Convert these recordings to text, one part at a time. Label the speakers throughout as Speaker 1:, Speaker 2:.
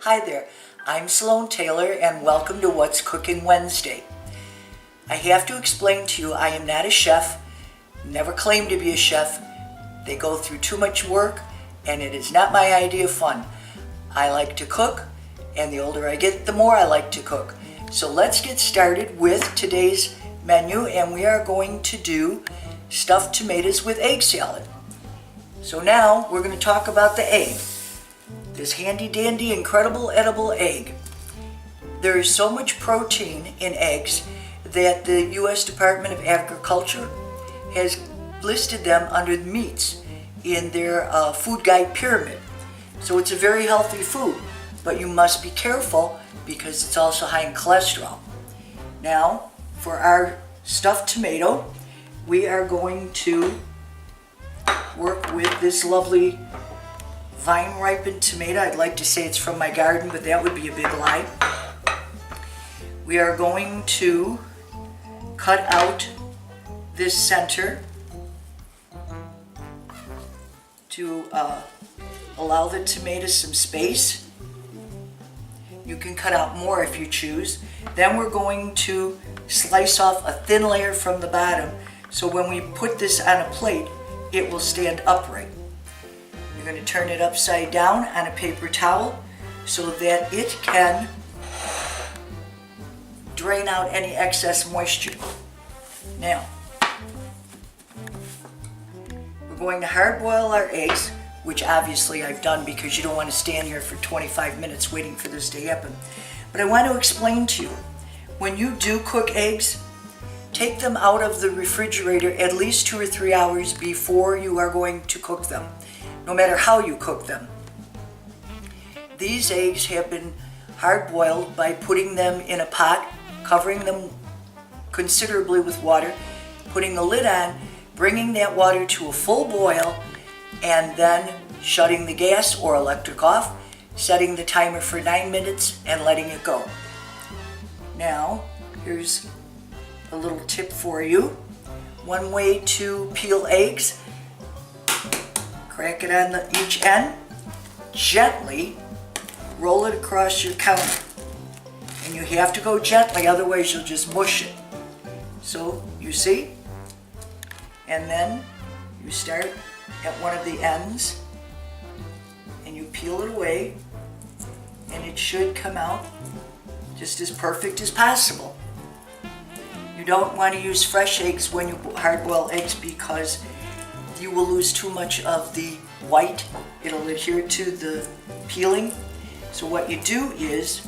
Speaker 1: Hi there, I'm Sloane Taylor and welcome to What's Cooking Wednesday. I have to explain to you I am not a chef, never claimed to be a chef. They go through too much work and it is not my idea of fun. I like to cook and the older I get, the more I like to cook. So let's get started with today's menu and we are going to do stuffed tomatoes with egg salad. So now we're going to talk about the egg. This handy dandy incredible edible egg. There is so much protein in eggs that the U.S. Department of Agriculture has listed them under meats in their food guide pyramid. So it's a very healthy food, but you must be careful because it's also high in cholesterol. Now, for our stuffed tomato, we are going to work with this lovely vine-ripened tomato. I'd like to say it's from my garden, but that would be a big lie. We are going to cut out this center to allow the tomato some space. You can cut out more if you choose. Then we're going to slice off a thin layer from the bottom so when we put this on a plate, it will stand upright. You're going to turn it upside down on a paper towel so that it can drain out any excess moisture. Now, we're going to hard boil our eggs, which obviously I've done because you don't want to stand here for 25 minutes waiting for this to happen. But I want to explain to you, when you do cook eggs, take them out of the refrigerator at least 2 or 3 hours before you are going to cook them, no matter how you cook them. These eggs have been hard boiled by putting them in a pot, covering them considerably with water, putting the lid on, bringing that water to a full boil, and then shutting the gas or electric off, setting the timer for 9 minutes and letting it go. Now, here's a little tip for you. One way to peel eggs: crack it on each end, gently roll it across your counter. And you have to go gently, otherwise you'll just mush it. So, you see? And then you start at one of the ends and you peel it away and it should come out just as perfect as possible. You don't want to use fresh eggs when you hard boil eggs because you will lose too much of the white. It'll adhere to the peeling. So what you do is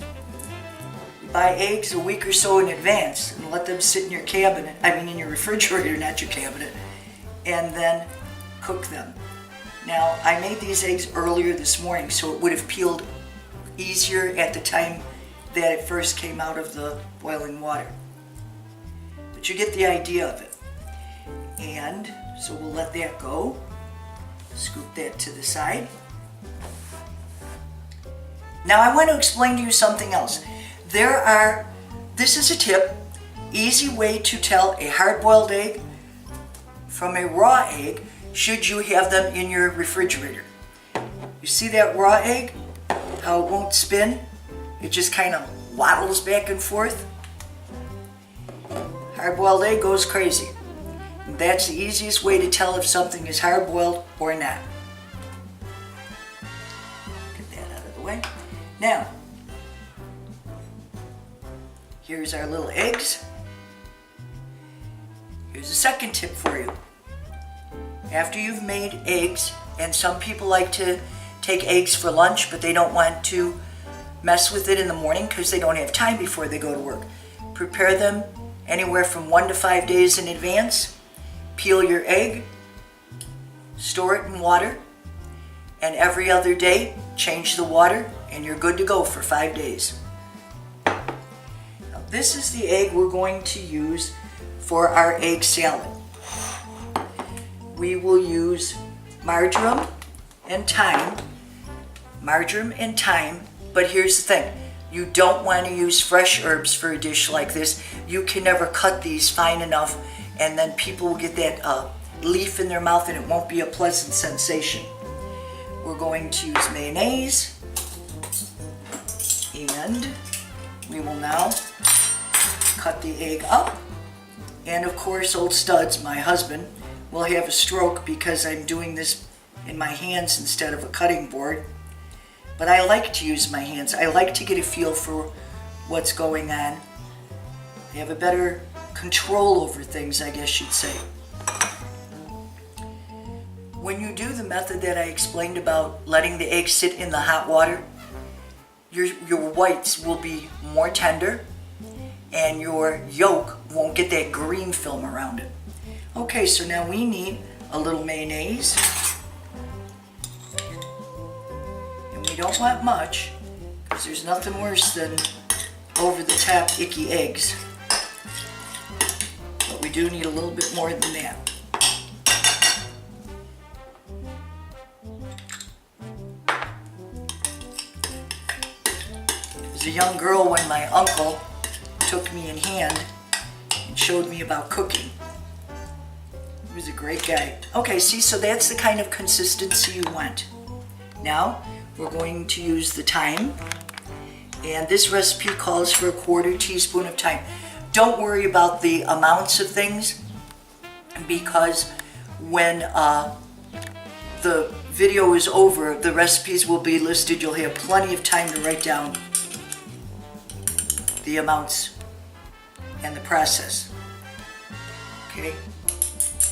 Speaker 1: you buy eggs a week or so in advance and let them sit in your cabinet, in your refrigerator, not your cabinet, and then cook them. Now, I made these eggs earlier this morning, so it would have peeled easier at the time that it first came out of the boiling water. But you get the idea of it. And so we'll let that go. Scoop that to the side. Now I want to explain to you something else. This is a tip, easy way to tell a hard-boiled egg from a raw egg should you have them in your refrigerator. You see that raw egg? How it won't spin? It just kind of waddles back and forth. Hard-boiled egg goes crazy. And that's the easiest way to tell if something is hard-boiled or not. Get that out of the way. Now, here's our little eggs. Here's a second tip for you. After you've made eggs, and some people like to take eggs for lunch, but they don't want to mess with it in the morning because they don't have time before they go to work. Prepare them anywhere from 1 to 5 days in advance. Peel your egg, store it in water, and every other day change the water and you're good to go for 5 days. Now, this is the egg we're going to use for our egg salad. We will use marjoram and thyme, but here's the thing. You don't want to use fresh herbs for a dish like this. You can never cut these fine enough and then people will get that leaf in their mouth and it won't be a pleasant sensation. We're going to use mayonnaise, And we will now cut the egg up. And of course, old Studs, my husband, will have a stroke because I'm doing this in my hands instead of a cutting board. But I like to use my hands. I like to get a feel for what's going on. I have a better control over things, I guess you'd say. When you do the method that I explained about letting the egg sit in the hot water, your whites will be more tender and your yolk won't get that green film around it. Okay, so now we need a little mayonnaise. And we don't want much because there's nothing worse than over-the-top icky eggs. But we do need a little bit more than that. As a young girl, when my uncle took me in hand and showed me about cooking. He was a great guy. Okay, see, so that's the kind of consistency you want. Now, we're going to use the thyme. And this recipe calls for a 1/4 teaspoon of thyme. Don't worry about the amounts of things because when the video is over, the recipes will be listed. You'll have plenty of time to write down the amounts and the process. Okay,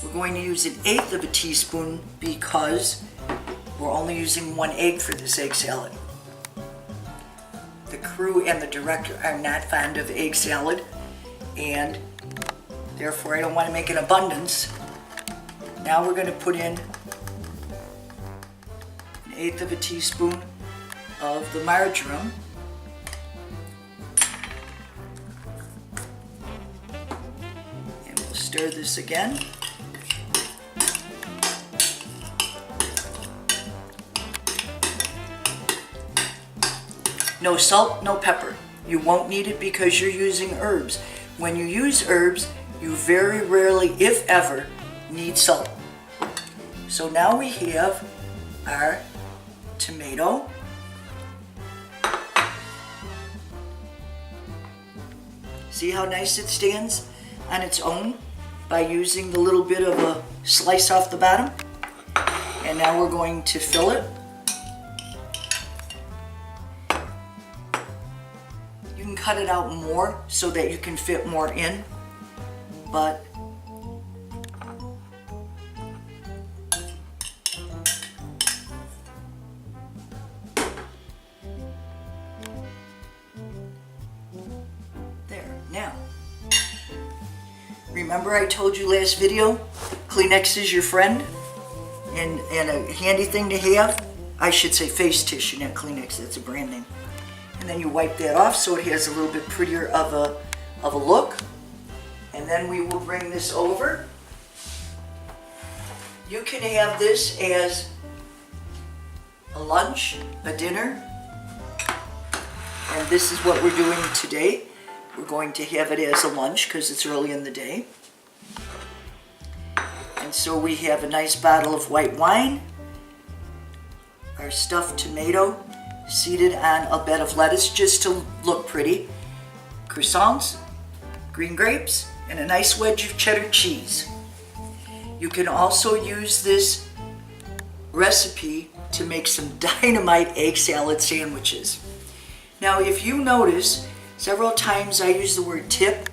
Speaker 1: we're going to use 1/8 of a teaspoon because we're only using 1 egg for this egg salad. The crew and the director are not fond of egg salad, and therefore I don't want to make an abundance. Now we're going to put in 1/8 of a teaspoon of the marjoram. And we'll stir this again. No salt, no pepper. You won't need it because you're using herbs. When you use herbs, you very rarely, if ever, need salt. So now we have our tomato. See how nice it stands on its own by using the little bit of a slice off the bottom? And now we're going to fill it. You can cut it out more so that you can fit more in, but there. Now, remember I told you last video, Kleenex is your friend and a handy thing to have? I should say face tissue, not Kleenex, that's a brand name. And then you wipe that off so it has a little bit prettier of a look. And then we will bring this over. You can have this as a lunch, a dinner, and this is what we're doing today. We're going to have it as a lunch because it's early in the day. And so we have a nice bottle of white wine, our stuffed tomato, seated on a bed of lettuce just to look pretty, croissants, green grapes, and a nice wedge of cheddar cheese. You can also use this recipe to make some dynamite egg salad sandwiches. Now, if you notice, several times I use the word tip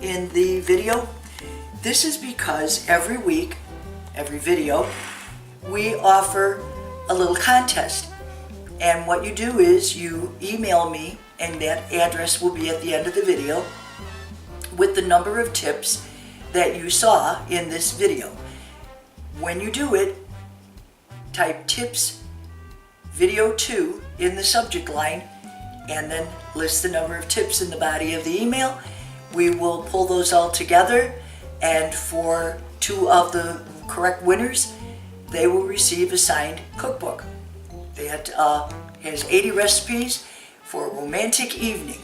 Speaker 1: in the video. This is because every week, every video, we offer a little contest. And what you do is you email me, and that address will be at the end of the video, with the number of tips that you saw in this video. When you do it, type tips video 2 in the subject line, and then list the number of tips in the body of the email. We will pull those all together, and for 2 of the correct winners, they will receive a signed cookbook that has 80 recipes for a romantic evening.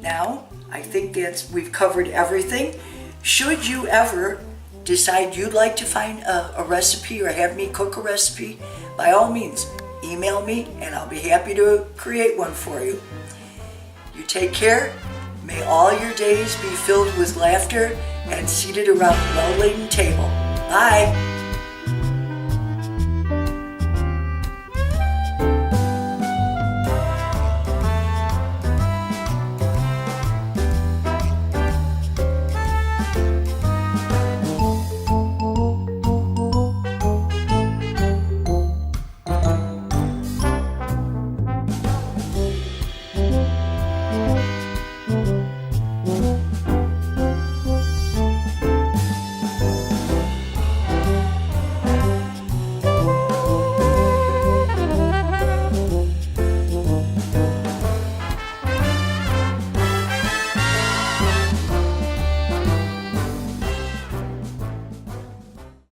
Speaker 1: Now, I think we've covered everything. Should you ever decide you'd like to find a recipe or have me cook a recipe, by all means, email me and I'll be happy to create one for you. You take care. May all your days be filled with laughter and seated around a well-laden table. Bye.